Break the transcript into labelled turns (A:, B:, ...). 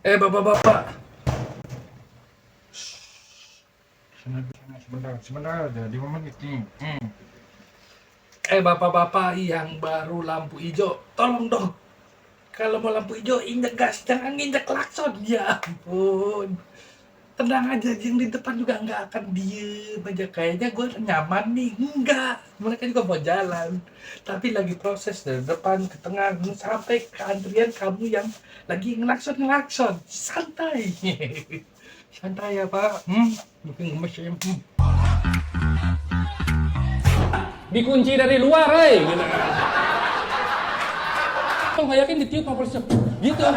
A: Bapak-bapak. Sebentar aja, 5 menit nih. Bapak-bapak yang baru lampu hijau, tolong dong. Kalau mau lampu hijau, injek gas, jangan injek klakson. Ya ampun. Tenang aja, yang di depan juga nggak akan diem aja. Kayaknya gue nyaman nih. Enggak, mereka juga mau jalan. Tapi lagi proses dari depan ke tengah sampai ke antrian kamu yang lagi ngelakson. Santai. Santai ya Pak. Mungkin gemes ya. Dikunci dari luar, gitu. Nggak yakin ditiup apa gitu.